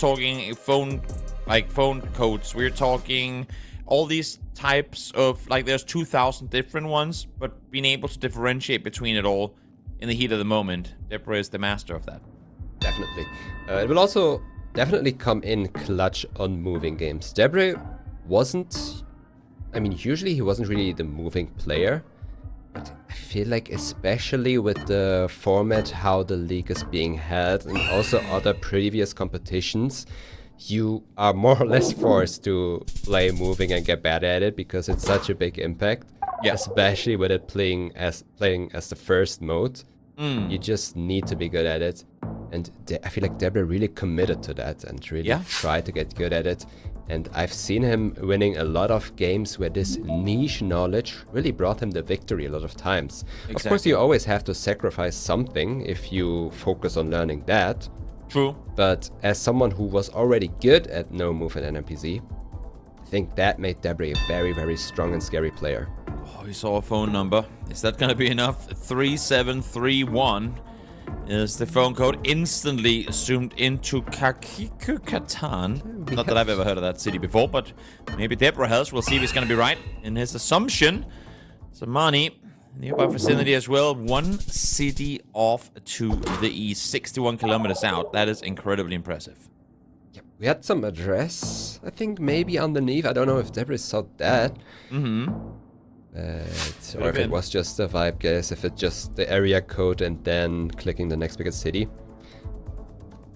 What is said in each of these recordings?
talking phone, like phone codes. We're talking all these types of, like, there's 2,000 different ones, but being able to differentiate between it all in the heat of the moment. Debre is the master of that. Definitely. It will also definitely come in clutch on moving games. Debre wasn't... I mean, usually he wasn't really the moving player. But I feel like especially with the format, how the league is being held, and also other previous competitions, you are more or less forced to play moving and get bad at it because it's such a big impact. Yeah. Especially with it playing as the first mode. You just need to be good at it. And I feel like Debre really committed to that and really tried to get good at it. And I've seen him winning a lot of games where this niche knowledge really brought him the victory a lot of times. Exactly. Of course, you always have to sacrifice something if you focus on learning that. True. But as someone who was already good at no move and NPC, I think that made Debre a very, very strong and scary player. Oh, he saw a phone number. Is that going to be enough? 3731 is the phone code. Instantly zoomed into Katan. Not that I've ever heard of that city before, but maybe Debre has. We'll see if he's going to be right in his assumption. So Armani, nearby vicinity as well. One city off to the east, 61 kilometers out. That is incredibly impressive. Yep. We had some address, I think maybe underneath. I don't know if Debre saw that. Or if it was just a vibe guess, if it's just the area code and then clicking the next biggest city.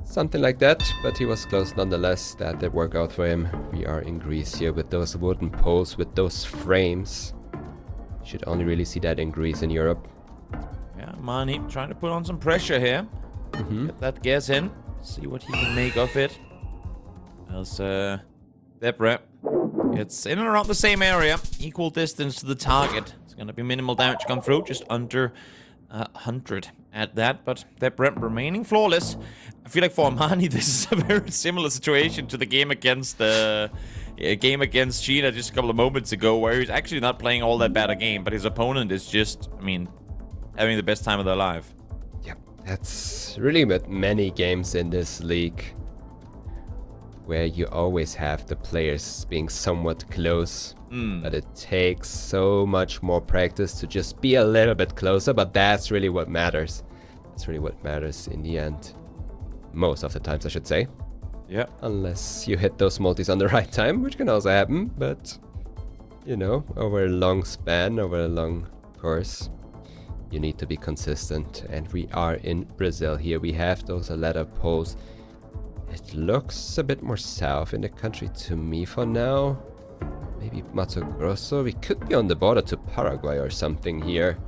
Something like that, but he was close nonetheless. That did work out for him. We are in Greece here with those wooden poles, with those frames. You should only really see that in Greece and Europe. Yeah, Armani trying to put on some pressure here. Get that guess in. See what he can make of it. As Debre, it's in and around the same area, equal distance to the target. It's going to be minimal damage come through, just under 100 at that, but Debre remaining flawless. I feel like for Armani, this is a very similar situation to the game against China just a couple of moments ago, where he's actually not playing all that bad a game, but his opponent is just, I mean, having the best time of their life. Yep, that's really with many games in this league, where you always have the players being somewhat close, but it takes so much more practice to just be a little bit closer, but that's really what matters. That's really what matters in the end. Most of the times, I should say. Yeah. Unless you hit those multis on the right time, which can also happen, but, you know, over a long span, over a long course, you need to be consistent. And we are in Brazil here. We have those ladder poles. It looks a bit more south in the country to me for now. Maybe Mato Grosso. We could be on the border to Paraguay or something here.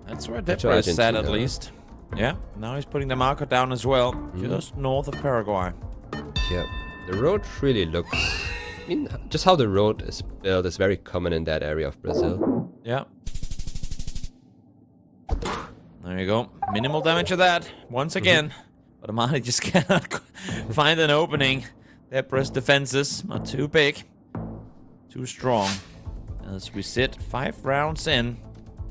That's where Debre is at least. Yeah, now he's putting the marker down as well. Just north of Paraguay. Yeah, the road really looks... I mean, just how the road is built is very common in that area of Brazil. Yeah. There you go. Minimal damage of that, once again. But Armani just cannot find an opening. Debre's defenses are too big. Too strong. As we sit 5 rounds in.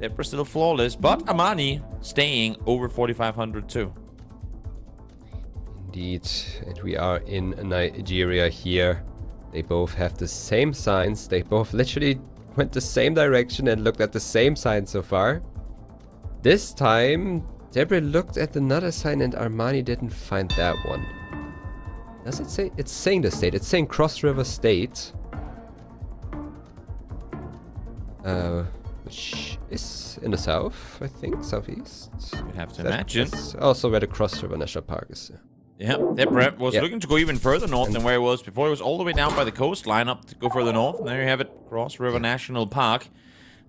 Debre still flawless, but Armani staying over 4,500 too. Indeed. And we are in Nigeria here. They both have the same signs. They both literally went the same direction and looked at the same sign so far. This time, Debre looked at another sign and Armani didn't find that one. Does it say? It's saying the state. It's saying Cross River State. Which is in the south, I think, southeast. You'd have to imagine. That's also where the Cross River National Park is. Yeah, Debre was looking to go even further north than where he was before. He was all the way down by the coastline up to go further north. And there you have it, Cross River National Park.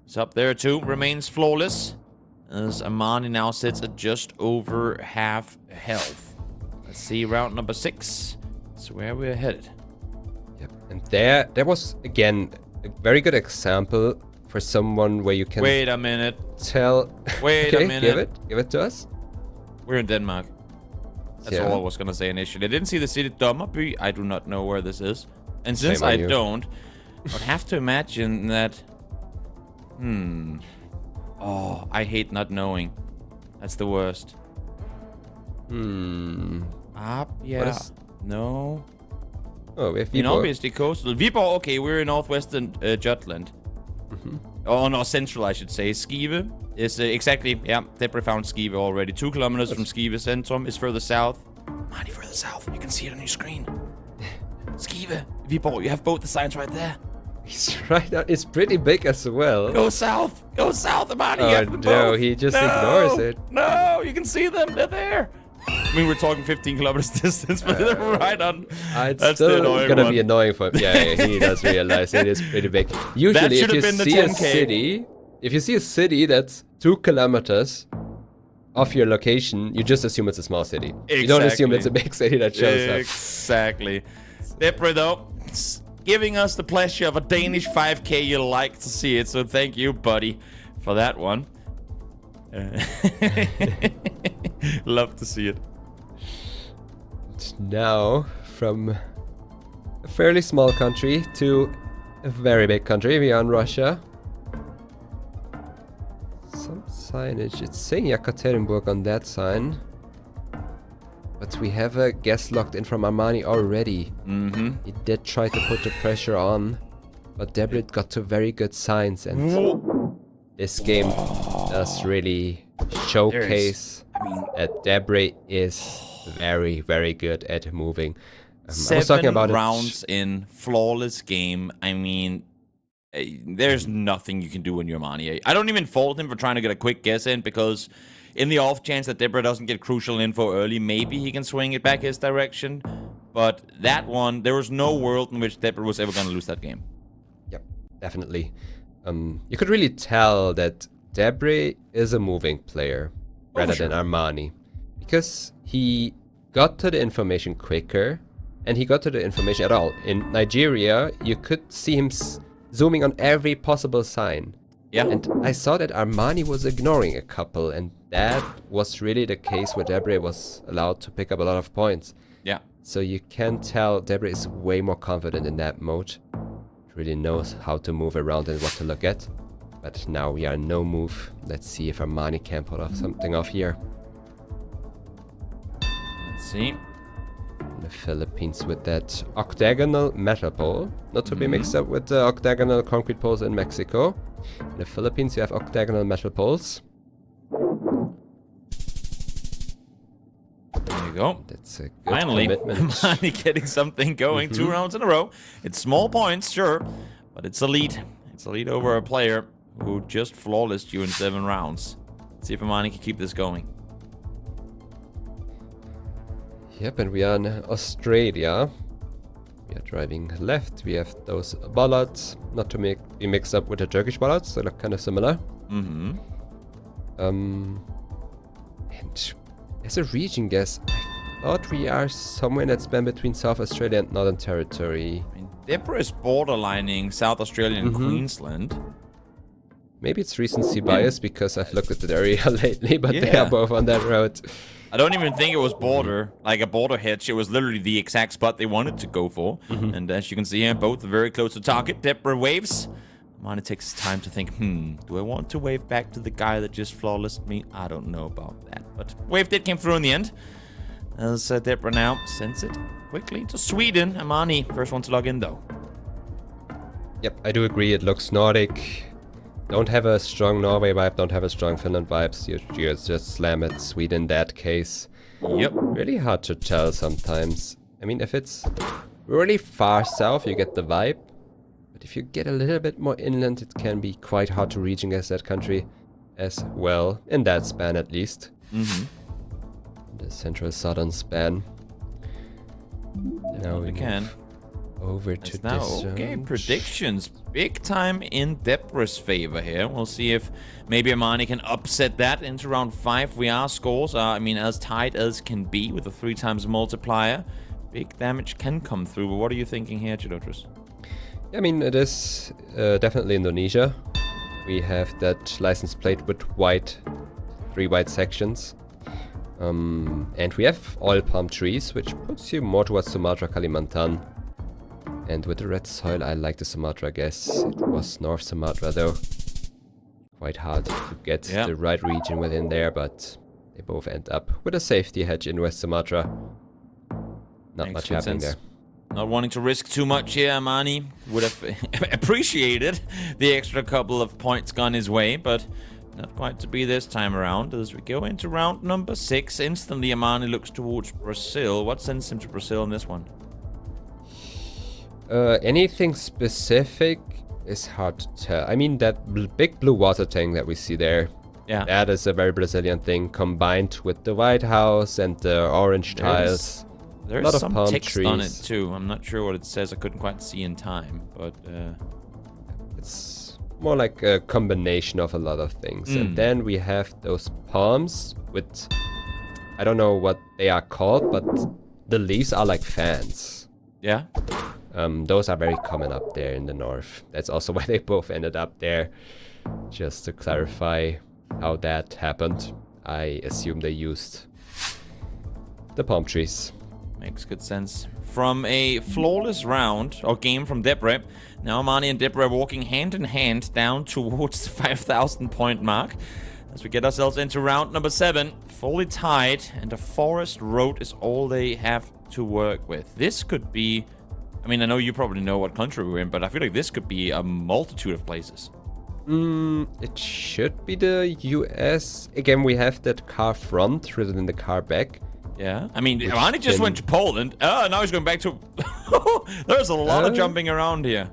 It's up there too, remains flawless. As Armani now sits at just over half health. Let's see, route number 6. That's where we're headed. Yep, and there was, again, a very good example for someone where you can... Wait a minute. Tell... Wait a minute. Give it to us. We're in Denmark. That's all I was going to say initially. I didn't see the city Debre. I do not know where this is. And since I don't, I would have to imagine that... Oh, I hate not knowing. That's the worst. Yeah. No. Oh, we have I mean, Viborg. obviously coastal. Viborg, okay, we're in northwestern Jutland. Oh, no, central, I should say. Skive is exactly, yeah, Debre found Skive already. 2 kilometers from Skive. Centrum is further south. Mighty further south. You can see it on your screen. Skive, Viborg, you have both the signs right there. He's right now. It's pretty big as well. Go south, Armani. Oh no, he just ignores it. No, you can see them. They're there. I mean, we're talking 15 kilometers distance, but they're right on. It's That's still the annoying gonna one. be annoying for him. Yeah, he does realize it is pretty big. Usually, if should you have been the see a 10K. city that's 2 kilometers off your location, you just assume it's a small city. You don't assume it's a big city that shows up. Exactly. Debre, though, giving us the pleasure of a Danish 5K. You like to see it, so thank you, buddy, for that one. Love to see it. Now, from a fairly small country to a very big country, we are in Russia. Some signage. It's saying Yekaterinburg on that sign. But we have a guest locked in from Armani already. He did try to put the pressure on, but Debre got to very good signs, and this game does really showcase that Debre is very, very good at moving. I was talking about 7 rounds in flawless game. I mean, there's nothing you can do when you're Armani. I don't even fault him for trying to get a quick guess in, because in the off chance that Debre doesn't get crucial info early, maybe he can swing it back his direction. But that one, there was no world in which Debre was ever going to lose that game. Yep, definitely. You could really tell that Debre is a moving player rather than Armani, because he got to the information quicker, and he got to the information at all. In Nigeria, you could see him zooming on every possible sign. Yeah. And I saw that Armani was ignoring a couple, and that was really the case where Debre was allowed to pick up a lot of points. Yeah. So you can tell Debre is way more confident in that mode. Really knows how to move around and what to look at. But now we are no move. Let's see if Armani can pull off something off here. Let's see. The Philippines with that octagonal metal pole, not to be mixed up with the octagonal concrete poles in Mexico. In the Philippines, you have octagonal metal poles. There you go. That's a good Finally, commitment. Armani getting something going. 2 rounds in a row. It's small points, sure, but it's a lead. It's a lead over a player who just flawlessed you in 7 rounds. Let's see if Armani can keep this going. Yep, and we are in Australia. We are driving left. We have those bollards, not to be mixed up with the Turkish bollards. They look kind of similar. Mm-hmm. And as a region guess, I thought we are somewhere in that span between South Australia and Northern Territory. I mean, Debre is borderlining South Australia and Queensland. Maybe it's recency bias because I've looked at that area lately, but they are both on that road. I don't even think it was border, like a border hedge. It was literally the exact spot they wanted to go for. And as you can see here, both are very close to target. Debre waves. Armani takes his time to think, do I want to wave back to the guy that just flawlessed me? I don't know about that. But wave did came through in the end. As Debre now sends it quickly to Sweden. Armani, first one to log in though. Yep, I do agree. It looks Nordic. Don't have a strong Norway vibe, don't have a strong Finland vibes. You just slam it. Sweden in that case. Yep. Really hard to tell sometimes. I mean, if it's really far south, you get the vibe. But if you get a little bit more inland, it can be quite hard to region guess that country as well. In that span, at least. The central southern span. Now we can. Over to Now, this okay, zone. predictions. Big time in Debre's favor here. We'll see if maybe Armani can upset that into round 5. VR scores are, I mean, as tight as can be with a 3 times multiplier. Big damage can come through, but what are you thinking here, Chidotris? I mean, it is definitely Indonesia. We have that license plate with 3 white sections. And we have oil palm trees, which puts you more towards Sumatra, Kalimantan. And with the red soil, I like the Sumatra guess. It was North Sumatra, though. Quite hard to get the right region within there, but they both end up with a safety hedge in West Sumatra. Not much happening there. Not wanting to risk too much here, Armani would have appreciated the extra couple of points gone his way, but not quite to be this time around. As we go into round number 6, instantly Armani looks towards Brazil. What sends him to Brazil in this one? Anything specific is hard to tell. I mean, that big blue water tank that we see there, Yeah. that is a very Brazilian thing, combined with the White House and the orange tiles. There's lot of some palm text on it trees. too. I'm not sure what it says. I couldn't quite see in time, but It's more like a combination of a lot of things. And then we have those palms with, I don't know what they are called, but the leaves are like fans. yeah. Those are very common up there in the north. That's also why they both ended up there. Just to clarify how that happened, I assume they used the palm trees. Makes good sense. From a flawless round, or game from Debre, now Armani and Debre are walking hand in hand down towards the 5,000 point mark. As we get ourselves into round number 7, fully tied, and a forest road is all they have to work with. This could be, I mean, I know you probably know what country we're in, but I feel like this could be a multitude of places. It should be the US. Again, we have that car front rather than the car back. Yeah, I mean, Armani just went to Poland. Now he's going back to... There's a lot of jumping around here.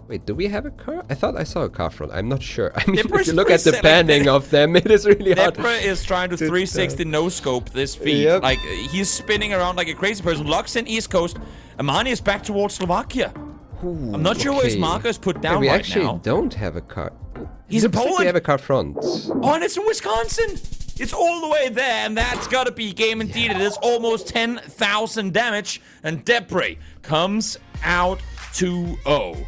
Wait, do we have a car? I thought I saw a car front. I'm not sure. I mean, Debre's if you look at the panning of them, it is really hard. Debre is trying to 360 no-scope this feed. Yep. Like, he's spinning around like a crazy person. Locks in East Coast. Armani is back towards Slovakia. I'm not sure where his marker is put down we right actually now. don't have a car. He's in Looks like Poland. we have a car front. Oh, and it's in Wisconsin. It's all the way there, and that's gotta be game indeed. It is almost 10,000 damage, and Debre comes out 2-0.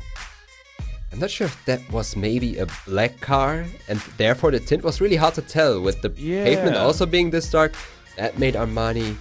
I'm not sure if that was maybe a black car, and therefore the tint was really hard to tell with the pavement also being this dark. That made Armani